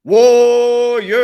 Warriors!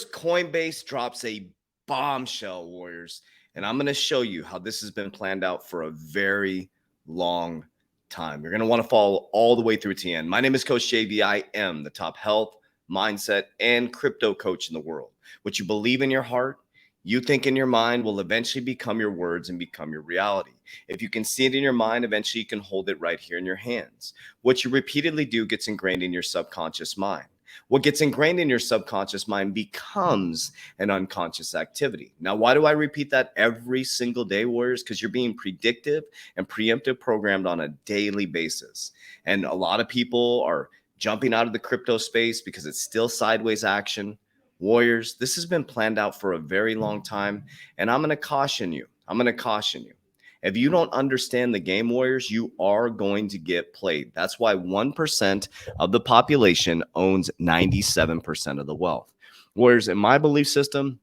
Coinbase drops a bombshell, Warriors. And I'm going to show you how this has been planned out for a very long time. You're going to want to follow all the way through to the end. My name is Coach JV. I am the top health, mindset, and crypto coach in the world. What you believe in your heart, you think in your mind will eventually become your words and become your reality. If you can see it in your mind, eventually you can hold it right here in your hands. What you repeatedly do gets ingrained in your subconscious mind. What gets ingrained in your subconscious mind becomes an unconscious activity. Now, why do I repeat that every single day, Warriors? Because you're being predictive and preemptive programmed on a daily basis. And a lot of people are jumping out of the crypto space because it's still sideways action. Warriors, this has been planned out for a very long time. And I'm going to caution you. If you don't understand the game, Warriors, you are going to get played. That's why 1% of the population owns 97% of the wealth. Warriors, in my belief system,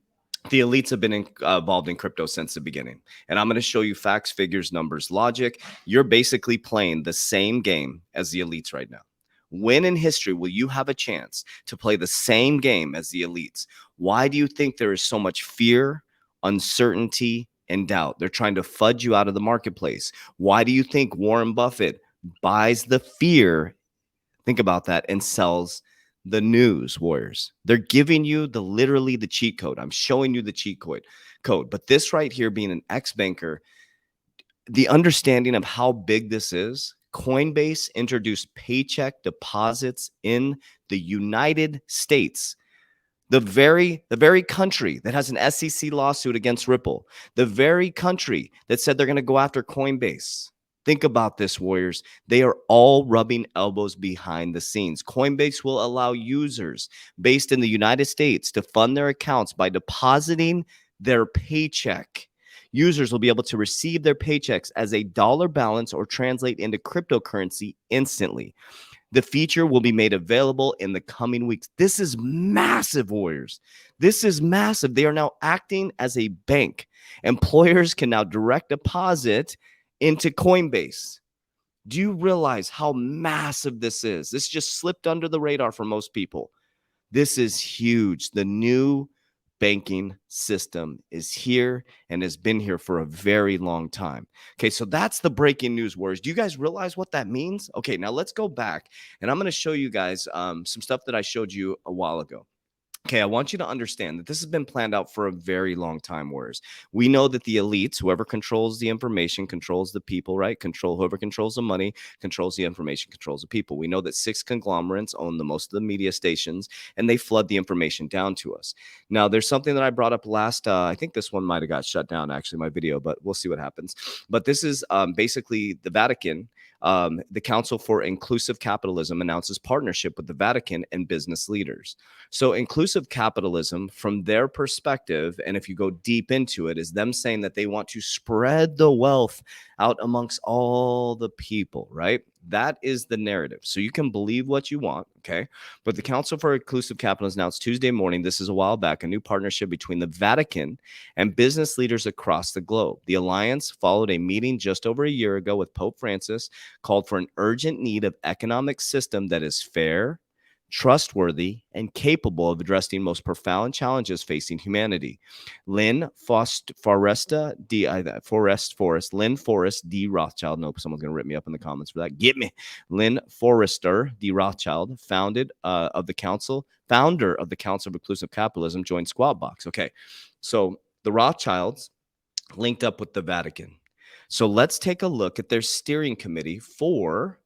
the elites have been involved in crypto since the beginning. And I'm going to show you facts, figures, numbers, logic. You're basically playing the same game as the elites right now. When in history will you have a chance to play the same game as the elites? Why do you think there is so much fear, uncertainty, and doubt? They're trying to fudge you out of the marketplace. Why do you think Warren Buffett buys the fear? Think about that, and sells the news, Warriors. They're giving you literally the cheat code. I'm showing you the cheat code. But this right here, being an ex-banker, the understanding of how big this is, Coinbase introduced paycheck deposits in the United States. The very country that has an SEC lawsuit against Ripple, the very country that said they're going to go after Coinbase. Think about this, Warriors. They are all rubbing elbows behind the scenes. Coinbase will allow users based in the United States to fund their accounts by depositing their paycheck. Users will be able to receive their paychecks as a dollar balance or translate into cryptocurrency instantly. The feature will be made available in the coming weeks. This is massive, Warriors. This is massive. They are now acting as a bank. Employers can now direct deposit into Coinbase. Do you realize how massive this is? This just slipped under the radar for most people. This is huge. The new banking system is here and has been here for a very long time. Okay, so that's the breaking news, Warriors. Do you guys realize what that means? Okay, now let's go back and I'm going to show you guys some stuff that I showed you a while ago. Okay, I want you to understand that this has been planned out for a very long time, Warriors. We know that the elites, whoever controls the information, controls the people, right? Whoever controls the money, controls the information, controls the people. We know that 6 conglomerates own most of the media stations, and they flood the information down to us. Now, there's something that I brought up last, I think this one might have got shut down, actually, my video, but we'll see what happens. But this is basically the Vatican. The Council for Inclusive Capitalism announces partnership with the Vatican and business leaders. So inclusive capitalism, from their perspective, and if you go deep into it, is them saying that they want to spread the wealth out amongst all the people, right? That is the narrative. So you can believe what you want, okay? But the Council for Inclusive Capitalism announced Tuesday morning, this is a while back, a new partnership between the Vatican and business leaders across the globe. The alliance followed a meeting just over a year ago with Pope Francis, called for an urgent need of economic system that is fair, trustworthy, and capable of addressing most profound challenges facing humanity. Lynn Forrest D. Rothschild. Nope, someone's gonna rip me up in the comments for that. Get me. Lynn Forrester D. Rothschild, founder of the Council of Inclusive Capitalism, joined Squawk Box. Okay, so the Rothschilds linked up with the Vatican. So let's take a look at their steering committee for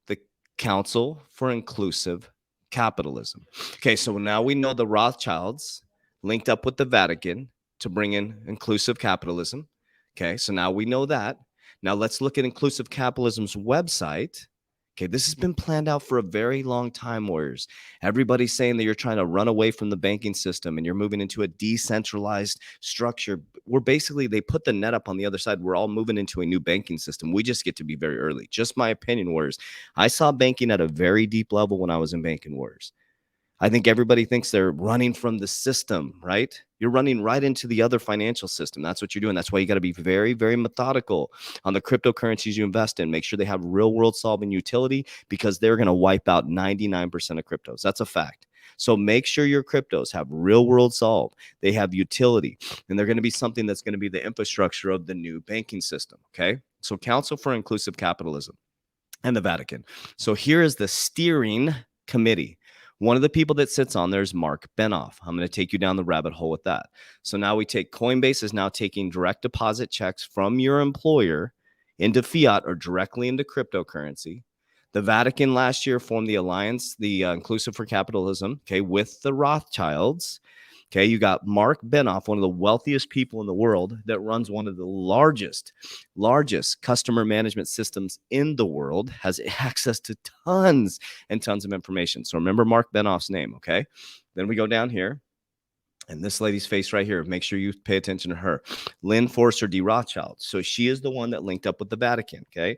the Council for Inclusive Capitalism. Okay, so now we know the Rothschilds linked up with the Vatican to bring in inclusive capitalism. Okay, so now we know that. Now let's look at inclusive capitalism's website. Okay, this has been planned out for a very long time, Warriors. Everybody's saying that you're trying to run away from the banking system and you're moving into a decentralized structure. They put the net up on the other side. We're all moving into a new banking system. We just get to be very early. Just my opinion, Warriors. I saw banking at a very deep level when I was in banking, Warriors. I think everybody thinks they're running from the system, right? You're running right into the other financial system. That's what you're doing. That's why you got to be very, very methodical on the cryptocurrencies you invest in. Make sure they have real world solving utility, because they're going to wipe out 99% of cryptos. That's a fact. So make sure your cryptos have real world solve. They have utility, and they're going to be something that's going to be the infrastructure of the new banking system. Okay. So Council for Inclusive Capitalism and the Vatican. So here is the steering committee. One of the people that sits on there is Mark Benoff. I'm going to take you down the rabbit hole with that. So now we take Coinbase is now taking direct deposit checks from your employer into fiat or directly into cryptocurrency. The Vatican last year formed the alliance, the Inclusive for Capitalism, okay, with the Rothschilds. Okay, you got Mark Benoff, one of the wealthiest people in the world, that runs one of the largest customer management systems in the world, has access to tons and tons of information. So remember Mark Benoff's name, okay? Then we go down here, and this lady's face right here, make sure you pay attention to her. Lynn Forrester D. Rothschild. So she is the one that linked up with the Vatican, okay?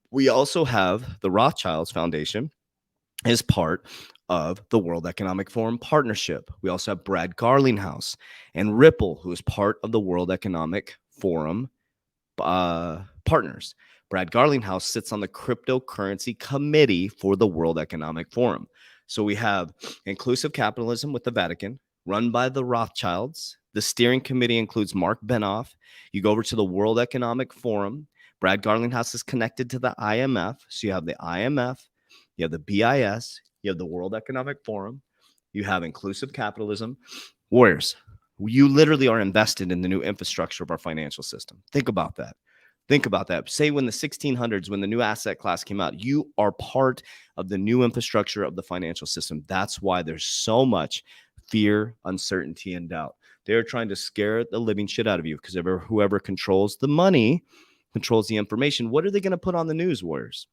We also have the Rothschilds Foundation is part of the World Economic Forum Partnership. We also have Brad Garlinghouse and Ripple, who is part of the World Economic Forum partners. Brad Garlinghouse sits on the cryptocurrency committee for the World Economic Forum. So we have inclusive capitalism with the Vatican, run by the Rothschilds. The steering committee includes Mark Benoff. You go over to the World Economic Forum. Brad Garlinghouse is connected to the IMF. So you have the IMF, you have the BIS, you have the World Economic Forum, you have inclusive capitalism. Warriors, you literally are invested in the new infrastructure of our financial system. Think about that. Think about that. Say when the 1600s, when the new asset class came out, you are part of the new infrastructure of the financial system. That's why there's so much fear, uncertainty, and doubt. They're trying to scare the living shit out of you, because whoever controls the money controls the information. What are they going to put on the news, Warriors?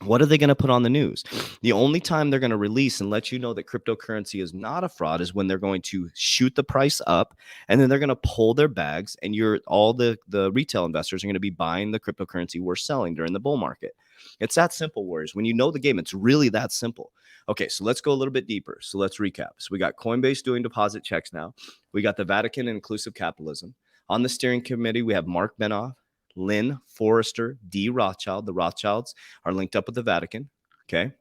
What are they going to put on the news? The only time they're going to release and let you know that cryptocurrency is not a fraud is when they're going to shoot the price up, and then they're going to pull their bags, and all the retail investors are going to be buying the cryptocurrency we're selling during the bull market. It's that simple, Warriors. When you know the game, it's really that simple. Okay, so let's go a little bit deeper. So let's recap. So we got Coinbase doing deposit checks now. We got the Vatican and inclusive capitalism. On the steering committee, we have Mark Benoff, Lynn Forrester D. Rothschild. The Rothschilds are linked up with the Vatican. Okay.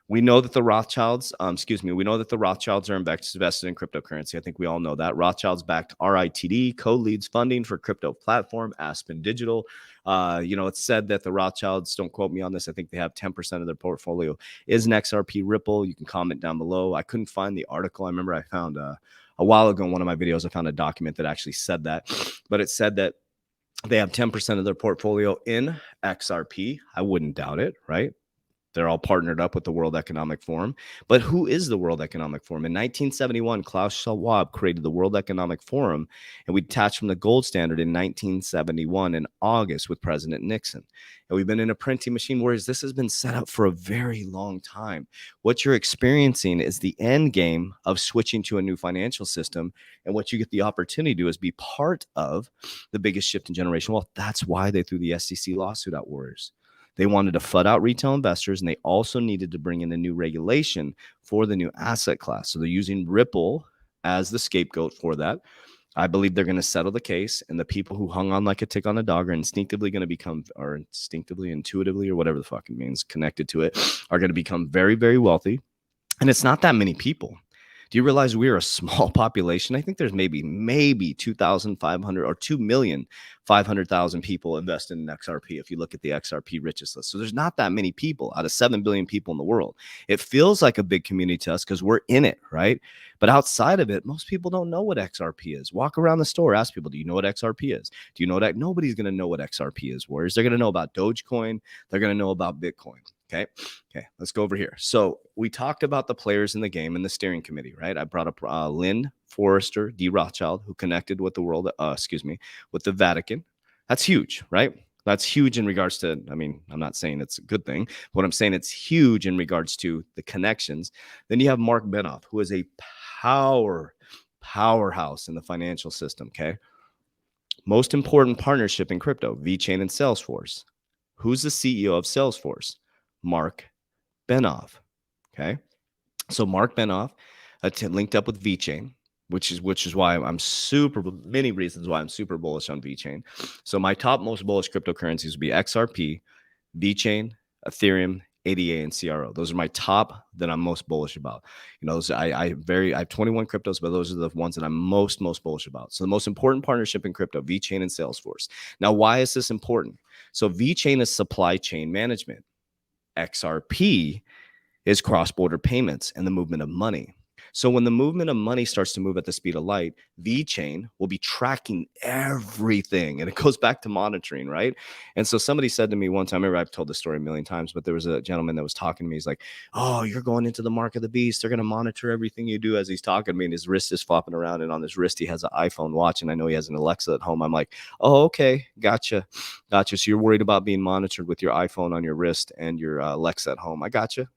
We know that the Rothschilds, we know that the Rothschilds are invested in cryptocurrency. I think we all know that. Rothschilds backed RITD, co-leads funding for crypto platform, Aspen Digital. It's said that the Rothschilds, don't quote me on this, I think they have 10% of their portfolio is an XRP Ripple. You can comment down below. I couldn't find the article. I remember I found a while ago in one of my videos, I found a document that actually said that, but it said that they have 10% of their portfolio in XRP. I wouldn't doubt it, right? They're all partnered up with the World Economic Forum. But who is the World Economic Forum? In 1971, Klaus Schwab created the World Economic Forum, and we detached from the gold standard in 1971 in August with President Nixon. And we've been in a printing machine, whereas this has been set up for a very long time. What you're experiencing is the end game of switching to a new financial system. And what you get the opportunity to do is be part of the biggest shift in generational wealth. That's why they threw the SEC lawsuit out, Warriors. They wanted to FUD out retail investors, and they also needed to bring in a new regulation for the new asset class. So they're using Ripple as the scapegoat for that. I believe they're going to settle the case, and the people who hung on like a tick on a dog are instinctively going to become, or instinctively, intuitively, or whatever the fuck it means, connected to it, are going to become very, very wealthy. And it's not that many people. Do you realize we're a small population? I think there's maybe 2,500 or 2,500,000 people invested in XRP if you look at the XRP richest list. So there's not that many people out of 7 billion people in the world. It feels like a big community to us because we're in it, right? But outside of it, most people don't know what XRP is. Walk around the store, ask people, do you know what XRP is? Do you know that? Nobody's going to know what XRP is, Warriors. They're going to know about Dogecoin. They're going to know about Bitcoin. Okay, let's go over here. So we talked about the players in the game and the steering committee, right? I brought up Lynn Forrester D. Rothschild, who connected with with the Vatican. That's huge, right? That's huge in regards to, I'm not saying it's a good thing. What I'm saying, it's huge in regards to the connections. Then you have Mark Benoff, who is a powerhouse in the financial system, okay? Most important partnership in crypto, VeChain and Salesforce. Who's the CEO of Salesforce? Mark Benoff. Okay. So Mark Benoff linked up with VeChain, which is why I'm super many reasons why I'm super bullish on VeChain. So my top most bullish cryptocurrencies would be XRP, VeChain, Ethereum, ADA, and CRO. Those are my top that I'm most bullish about. Those I have 21 cryptos, but those are the ones that I'm most bullish about. So the most important partnership in crypto, VeChain and Salesforce. Now, why is this important? So VeChain is supply chain management. XRP is cross-border payments and the movement of money. So when the movement of money starts to move at the speed of light, VeChain will be tracking everything. And it goes back to monitoring, right? And so somebody said to me one time, I remember I've told this story a million times, but there was a gentleman that was talking to me. He's like, oh, you're going into the mark of the beast. They're going to monitor everything you do, as he's talking to me. And his wrist is flopping around. And on his wrist, he has an iPhone watch. And I know he has an Alexa at home. I'm like, oh, okay. Gotcha. So you're worried about being monitored with your iPhone on your wrist and your Alexa at home. I gotcha.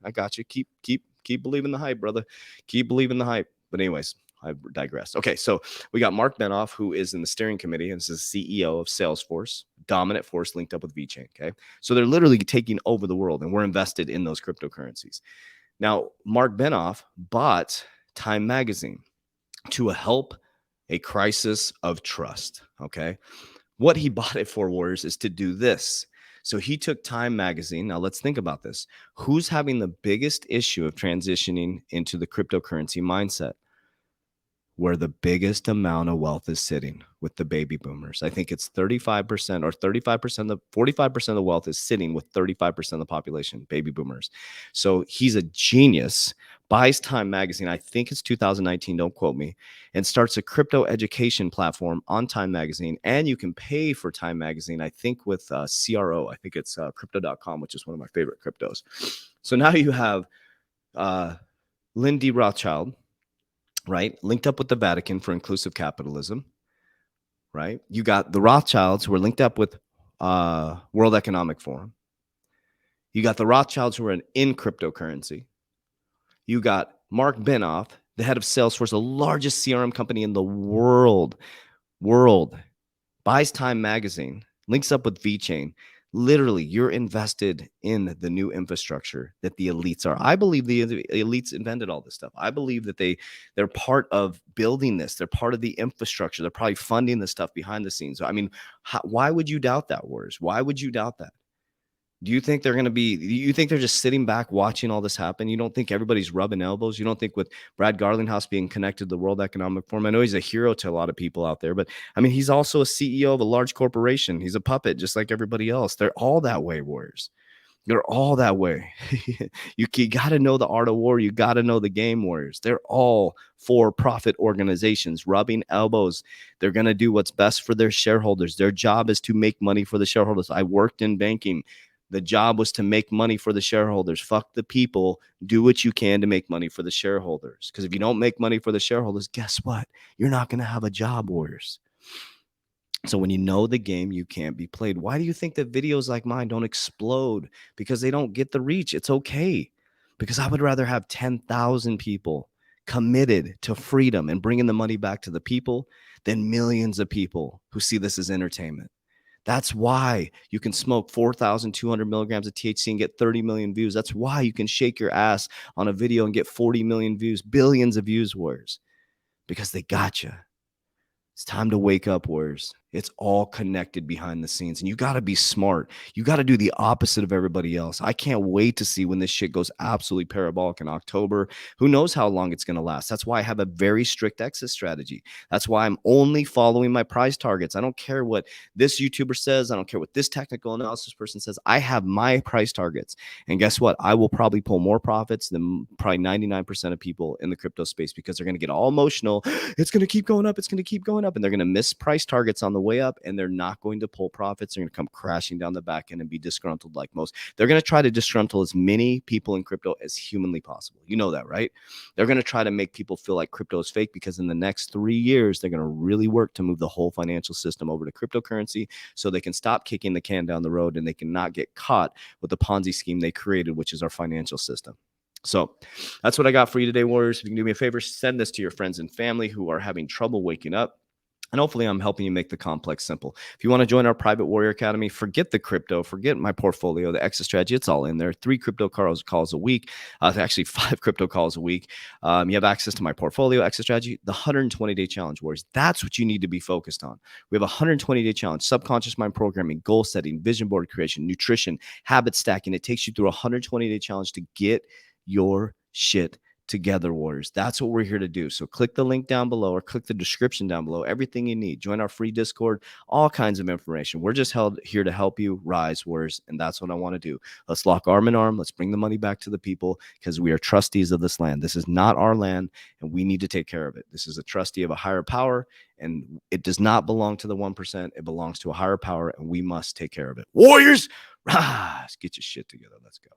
Keep believing the hype, brother. Keep believing the hype. But anyways, I digressed. Okay, so we got Mark Benoff, who is in the steering committee, and this is CEO of Salesforce, dominant force linked up with VeChain. Okay, so they're literally taking over the world, and we're invested in those cryptocurrencies. Now, Mark Benoff bought Time Magazine to help a crisis of trust. Okay, what he bought it for, Warriors, is to do this. So he took Time Magazine. Now let's think about this. Who's having the biggest issue of transitioning into the cryptocurrency mindset? Where the biggest amount of wealth is sitting with the baby boomers. I think it's 35% or 35%, 45% of the wealth is sitting with 35% of the population, baby boomers. So he's a genius, buys Time Magazine, I think it's 2019, don't quote me, and starts a crypto education platform on Time Magazine. And you can pay for Time Magazine, I think with CRO, I think it's crypto.com, which is one of my favorite cryptos. So now you have Lindy Rothschild, right? Linked up with the Vatican for inclusive capitalism, right? You got the Rothschilds who are linked up with World Economic Forum. You got the Rothschilds who are in cryptocurrency. You got Mark Benoff, the head of Salesforce, the largest CRM company in the world, buys Time Magazine, links up with VeChain. Literally, you're invested in the new infrastructure that the elites are. I believe the elites invented all this stuff. I believe that they're part of building this. They're part of the infrastructure. They're probably funding the stuff behind the scenes. So, I mean, why would you doubt that, Warriors? Why would you doubt that? Do you think they're just sitting back watching all this happen? You don't think everybody's rubbing elbows? You don't think with Brad Garlinghouse being connected to the World Economic Forum? I know he's a hero to a lot of people out there, but I mean, he's also a CEO of a large corporation. He's a puppet just like everybody else. They're all that way, Warriors. They're all that way. You got to know the art of war. You got to know the game, Warriors. They're all for-profit organizations, rubbing elbows. They're going to do what's best for their shareholders. Their job is to make money for the shareholders. I worked in banking. The job was to make money for the shareholders. Fuck the people. Do what you can to make money for the shareholders. Because if you don't make money for the shareholders, guess what? You're not going to have a job, Warriors. So when you know the game, you can't be played. Why do you think that videos like mine don't explode? Because they don't get the reach. It's okay. Because I would rather have 10,000 people committed to freedom and bringing the money back to the people than millions of people who see this as entertainment. That's why you can smoke 4,200 milligrams of THC and get 30 million views. That's why you can shake your ass on a video and get 40 million views, billions of views, Warriors, because they got you. It's time to wake up, Warriors. It's all connected behind the scenes, and you got to be smart. You got to do the opposite of everybody else. I can't wait to see when this shit goes absolutely parabolic in October. Who knows how long it's going to last? That's why I have a very strict exit strategy. That's why I'm only following my price targets. I don't care what this YouTuber says. I don't care what this technical analysis person says. I have my price targets, and guess what? I will probably pull more profits than probably 99% of people in the crypto space because they're going to get all emotional. It's going to keep going up. It's going to keep going up, and they're going to miss price targets on the way up, and they're not going to pull profits. They're going to come crashing down the back end and be disgruntled like most. They're going to try to disgruntle as many people in crypto as humanly possible. You know that, right? They're going to try to make people feel like crypto is fake because in the next 3 years, they're going to really work to move the whole financial system over to cryptocurrency so they can stop kicking the can down the road and they can not get caught with the Ponzi scheme they created, which is our financial system. So that's what I got for you today, Warriors. If you can do me a favor, send this to your friends and family who are having trouble waking up. And hopefully I'm helping you make the complex simple. If you want to join our private warrior academy, forget the crypto, forget my portfolio, the exit strategy. It's all in there. 3 crypto calls a week. Actually 5 crypto calls a week. You have access to my portfolio, exit strategy, the 120-day challenge, whereas that's what you need to be focused on. We have a 120-day challenge, subconscious mind programming, goal setting, vision board creation, nutrition, habit stacking. It takes you through a 120-day challenge to get your shit together, warriors. That's what we're here to do. So click the link down below or click the description down below. Everything you need. Join our free Discord, all kinds of information. We're just here to help you rise, warriors. And that's what I want to do. Let's lock arm in arm. Let's bring the money back to the people because we are trustees of this land. This is not our land and we need to take care of it. This is a trustee of a higher power and it does not belong to the 1%. It belongs to a higher power and we must take care of it. Warriors, rise, get your shit together. Let's go.